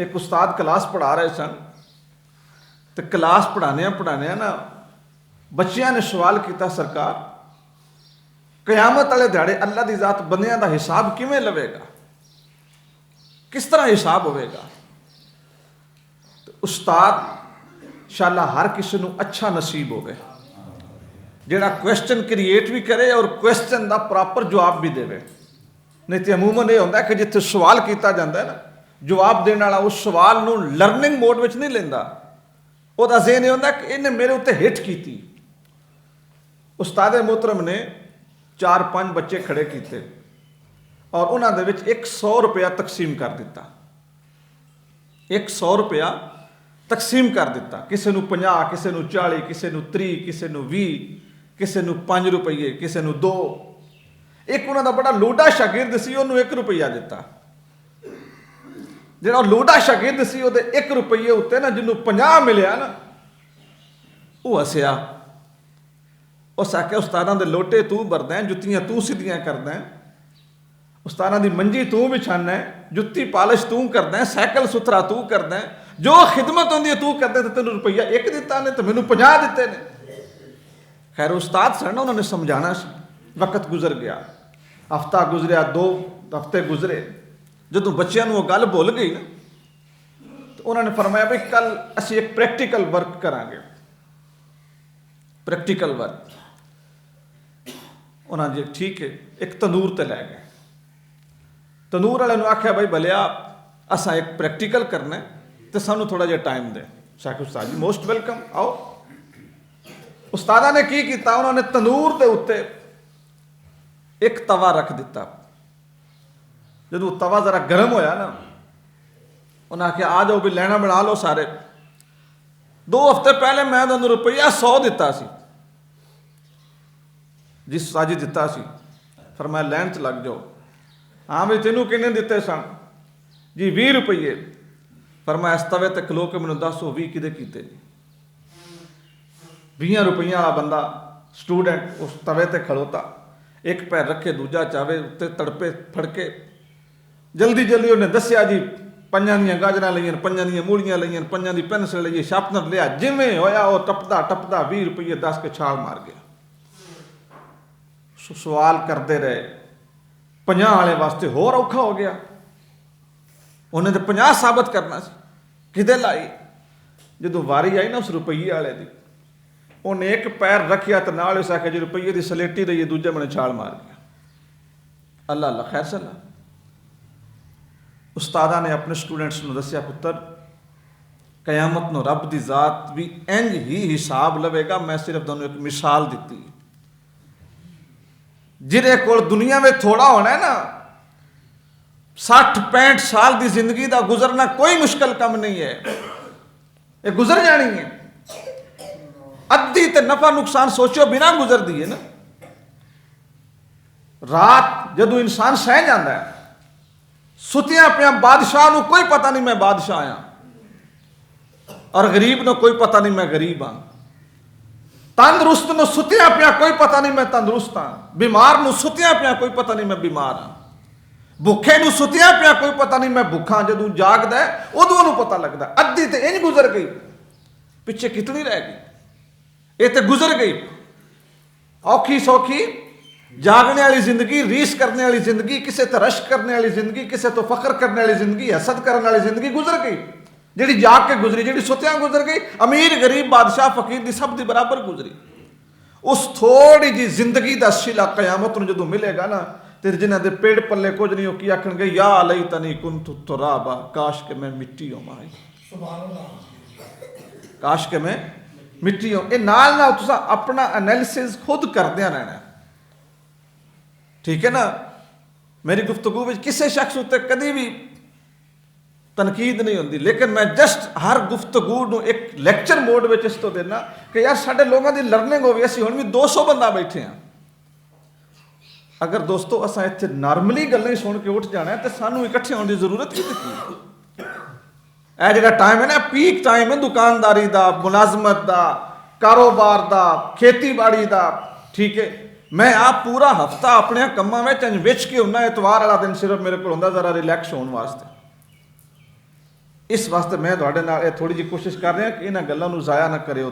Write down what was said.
एक उस्ताद क्लास पढ़ा रहे सन तो क्लास पढ़ाने ना बच्चियां ने सवाल किया, सरकार कयामत वाले दिहाड़े अल्लाह की जात बंदियां का हिसाब किवें लवेगा, किस तरह हिसाब होगा। तो उस्ताद शाला हर किसी को अच्छा नसीब होवे जिहड़ा क्वेश्चन क्रिएट भी करे और क्वेश्चन का प्रॉपर जवाब भी देवे। नहीं तो अमूमन यह होंदा कि जिथे सवाल किया जाता है ना, जवाब देने वाला उस सवाल को लर्निंग मोड में नहीं लेंदा, उसका ज़हन यह होंदा कि इन्हें मेरे उत्ते हिट की। उस्ताद मोहतरम ने 4-5 बच्चे खड़े किए और उन्होंने विच 100 रुपया तकसीम कर दिता। 100 रुपया तकसीम कर दिता, किसी को 50, किसी को 40, किसी को 30, किसी को 20, किसी को 5 रुपये, किसी को 2। एक उन्होंने बड़ा लोडा शागिर्द सी, उन्होंने 1 रुपया दिता। जो लोडा शागिर्द सी उहदे 1 रुपये उत्ते ना जिन्होंने 50 मिलया ना, वो हसिया। उस आख्या उस्तादां दे लोटे तू भरदा है, जुत्तियां तू सीधियां करदा है, उस्तादां दी मंजी तू बिछाना है, जुत्ती पालिश तू करदा है, साइकिल सुथरा तू करदा है, जो खिदमत होंदी है तू करदा है। तो तेनों रुपया 1 दिता ने तो मैनूं 50 दिते ने। खैर उस्ताद सन, उन्होंने समझाना सी। वक्त गुजर गया, हफ्ता गुजरिया, 2 हफ्ते गुजरे। जो बच्चों को गल भुल गई ना, तो उन्होंने फरमाया भाई कल असी एक प्रैक्टिकल वर्क करांगे। प्रैक्टिकल वर्क उन्होंने जी ठीक है, एक तंदूर ते लै गए। तंदूर वाले ने आख्या भाई भलिया असा एक प्रैक्टिकल करना है तो सानू थोड़ा जिहा टाइम दे। शाकिर उस्ताद जी मोस्ट वेलकम, आओ। उस्तादा ने की किया, उन्होंने तंदूर के उत्ते एक तवा रख दिता। जो तवा जरा गर्म होया ना, उन्हें आख्या आ जाओ भी लैना बना लो सारे। 2 हफ्ते पहले मैं तुहानू रुपया 100 दिता सी, जिस साजी दिता सी, फरमाया लैन च लग जाओ। हाँ भी तेनों किन्ने दिते सन जी? 20 रुपये। फरमाया इस तवे ते खलो के मैनूं दस 20 किदे कीते जी? 20 रुपये वाला बंदा स्टूडेंट उस तवे ते खड़ोता, एक पैर रखे दूजा चावे उत्ते तड़पे फड़के। जल्दी जल्दी उन्हें दसिया जी 5 दियां गाजरां लईआं, 5 दियां मूलियां लईआं, 5 दी पेंसिल लई, शार्पनर लिया। जिवें होया वो टपदा टपदा 20 रुपये दस के छाल मार गया। सवाल करते रहे, 50 वाले वास्ते होर औखा हो गया। उन्हें तो 50 साबित करना सी, किते लाई। जो वारी आई ना उस रुपये वाले की, उन्हें एक पैर रखिया तो नाल उस आखे जी रुपये की सलेटी रही, दूजे मैंने छाल मार गया। अल्लाह अल्लाह खैर सला। उस्तादा ने अपने स्टूडेंट्स को दसिया, पुत्र कयामत नो रब की जात भी इंज ही हिसाब लवेगा। मैं सिर्फ तुहानूं एक मिसाल दी। जिहदे कोल दुनिया में थोड़ा होना है ना, 60-65 साल की जिंदगी का गुजरना कोई मुश्किल काम नहीं है, ये गुजर जानी है। अद्धी ते नफा नुकसान सोचो बिना गुजर दी है ना। रात जदों इंसान सह जाता है, सुतिया पिया बादशाह को कोई पता नहीं मैं बादशाह आया, और गरीब को कोई पता नहीं मैं गरीब हाँ। तंदुरुस्त को सुतिया पिया कोई पता नहीं मैं तंदुरुस्त हाँ। बीमार को सुतिया पिया कोई पता नहीं मैं बीमार हाँ। भुखे को सुतिया पिया कोई पता नहीं मैं भुखा। जदों जागदा है उदों पता लगता। अद्धी तो इंज गुजर गई, पिछे कितनी रह गई? ये तो गुजर गई। औखी सौखी जागने वाली जिंदगी, रीस करने वाली जिंदगी, किसी तो रश करने वाली जिंदगी, किसी तो फखर करने वाली जिंदगी, हसद करने वाली जिंदगी गुजर गई। जी जाग के गुजरी, जी सुतिया गुजर गई। अमीर गरीब बादशाह फकीर की सब की बराबर गुजरी। उस थोड़ी जी जिंदगी का शिला कयामत में जो मिलेगा ना, तो जिन्होंने पेड़ पल्ले कुछ नहीं, की आखणगे या लई तनी कुंतु तुराबा, काश के मैं मिट्टी होवां, काश के मैं मिट्टी हो। ये नाल नाल तुसां अपना एनालिसिस खुद करदे रहना, ठीक है ना। मेरी गुफ्तगू में किसी शख्स उत्ते कभी भी तनकीद नहीं होती, लेकिन मैं जस्ट हर गुफ्तगू को एक लैक्चर मोड में इस तो देना कि यार साढ़े लोगों की लर्निंग हो। असीं हुण भी 200 बंदा बैठे हैं। अगर दोस्तों असां इत्थे नॉर्मली गल्लां सुन के उठ जाना है तो सानू इकट्ठे होने की जरूरत ही नहीं। यह जो टाइम है ना, पीक टाइम है दुकानदारी का, मुलाजमत का, कारोबार का, खेतीबाड़ी का, ठीक है। मैं आप पूरा हफ्ता अपने कामों में विच के होना, एतवार वाला दिन सिर्फ मेरे को होंदा जरा रिलैक्स होने वास्ते। ਇਸ ਵਾਸਤੇ ਮੈਂ ਤੁਹਾਡੇ ਨਾਲ ਇਹ ਥੋੜੀ ਜਿਹੀ ਕੋਸ਼ਿਸ਼ ਕਰ ਰਿਹਾ ਕਿ ਇਹਨਾਂ ਗੱਲਾਂ ਨੂੰ ਜ਼ਾਇਆ ਨਾ ਕਰਿਓ